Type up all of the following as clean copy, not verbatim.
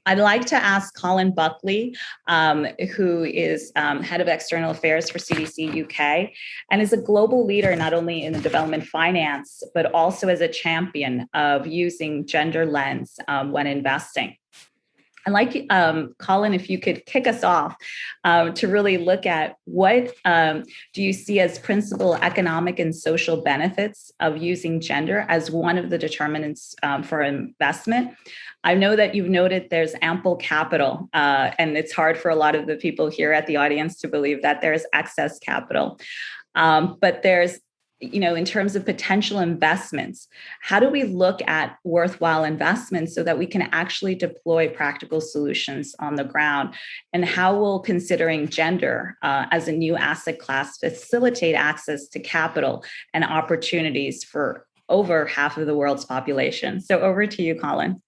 I'd like to ask Colin Buckley, who is head of external affairs for CDC UK and is a global leader not only in development finance, but also as a champion of using gender lens when investing. I'd like, Colin, if you could kick us off to really look at what do you see as principal economic and social benefits of using gender as one of the determinants for investment. I know that you've noted there's ample capital, and it's hard for a lot of the people here at the audience to believe that there's excess capital. But there's, in terms of potential investments, how do we look at worthwhile investments so that we can actually deploy practical solutions on the ground? And how will considering gender as a new asset class facilitate access to capital and opportunities for over half of the world's population? So over to you, Colin.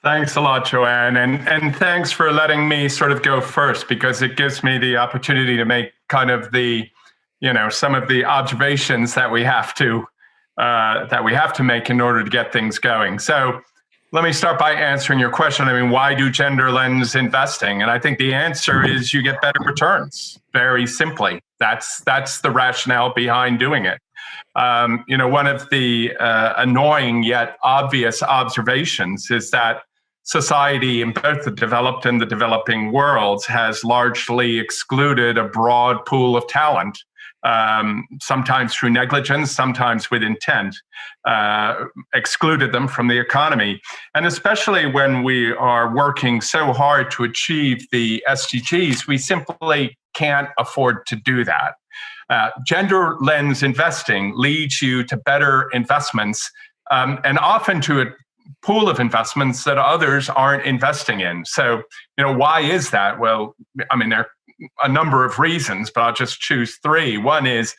Thanks a lot, Joanne. And thanks for letting me sort of go first, because it gives me the opportunity to make kind of some of the observations that we have to make in order to get things going. So let me start by answering your question. I mean, why do gender lens investing? And I think the answer is you get better returns. Very simply, that's the rationale behind doing it. One of the annoying yet obvious observations is that society in both the developed and the developing worlds has largely excluded a broad pool of talent. Sometimes through negligence, sometimes with intent, excluded them from the economy. And especially when we are working so hard to achieve the SDGs, we simply can't afford to do that. Gender lens investing leads you to better investments and often to a pool of investments that others aren't investing in. So, why is that? Well, I mean, there are a number of reasons, but I'll just choose three. One is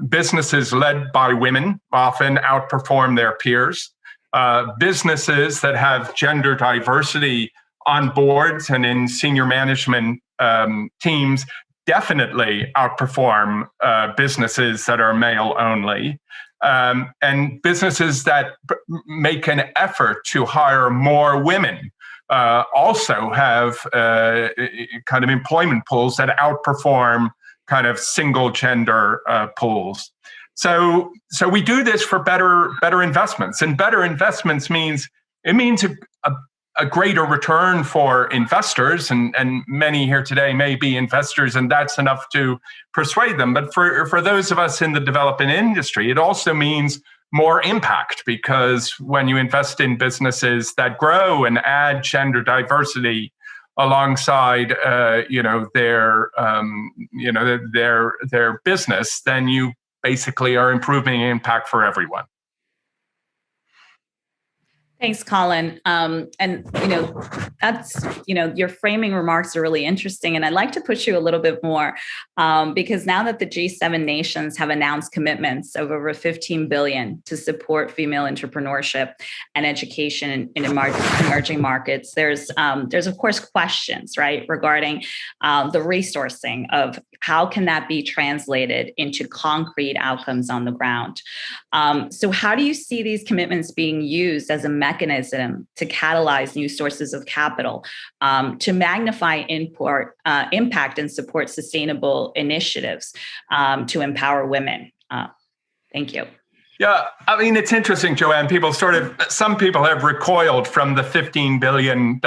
businesses led by women often outperform their peers. Businesses that have gender diversity on boards and in senior management teams definitely outperform businesses that are male only. And businesses that make an effort to hire more women also have kind of employment pools that outperform kind of single gender pools. So we do this for better investments, and better investments means a greater return for investors, and many here today may be investors, and that's enough to persuade them. But for those of us in the developing industry, it also means more impact, because when you invest in businesses that grow and add gender diversity alongside their business, then you basically are improving impact for everyone. Thanks, Colin. That's, your framing remarks are really interesting. And I'd like to push you a little bit more because now that the G7 nations have announced commitments of over $15 billion to support female entrepreneurship and education in emerging markets, there's of course questions, right, regarding the resourcing of how can that be translated into concrete outcomes on the ground. So how do you see these commitments being used as a mechanism to catalyze new sources of capital, to magnify impact and support sustainable initiatives to empower women? Thank you. Yeah, I mean, it's interesting, Joanne. Some people have recoiled from the $15 billion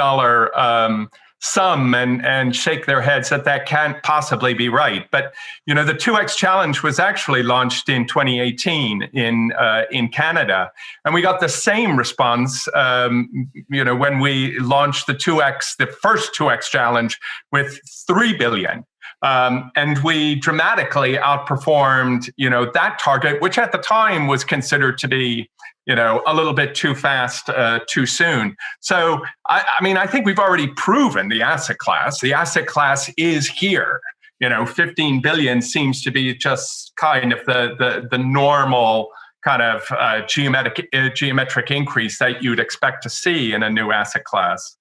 sum and shake their heads that can't possibly be right. But, the 2X challenge was actually launched in 2018 in Canada. And we got the same response, when we launched the first 2X challenge with $3 billion. And we dramatically outperformed, that target, which at the time was considered to be, a little bit too fast, too soon. So, I think we've already proven the asset class. The asset class is here. 15 billion seems to be just kind of the normal kind of geometric increase that you'd expect to see in a new asset class.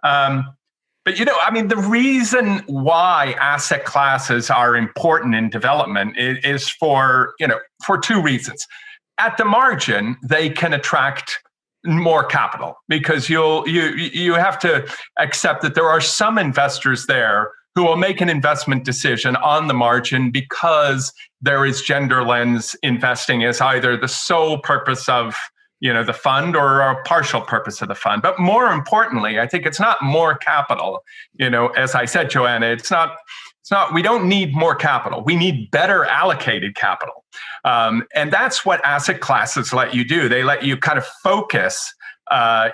But, the reason why asset classes are important in development is for two reasons. At the margin, they can attract more capital, because you have to accept that there are some investors there who will make an investment decision on the margin because there is gender lens investing as either the sole purpose of the fund or a partial purpose of the fund. But more importantly, I think it's not more capital. As I said, Joanna, it's not. We don't need more capital. We need better allocated capital. And that's what asset classes let you do. They let you kind of focus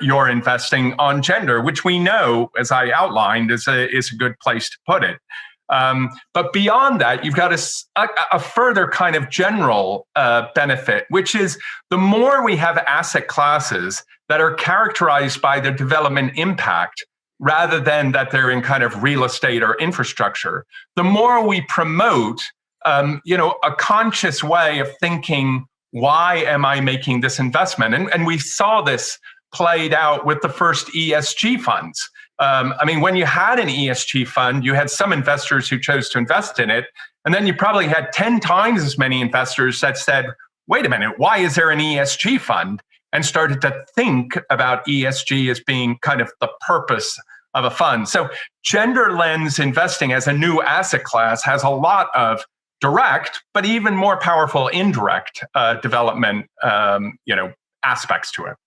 your investing on gender, which we know, as I outlined, is a good place to put it. But beyond that, you've got a further kind of general benefit, which is the more we have asset classes that are characterized by their development impact, rather than that they're in kind of real estate or infrastructure, the more we promote, a conscious way of thinking, why am I making this investment? And we saw this played out with the first ESG funds. When you had an ESG fund, you had some investors who chose to invest in it. And then you probably had 10 times as many investors that said, wait a minute, why is there an ESG fund? And started to think about ESG as being kind of the purpose of a fund. So gender lens investing as a new asset class has a lot of direct, but even more powerful indirect development, aspects to it.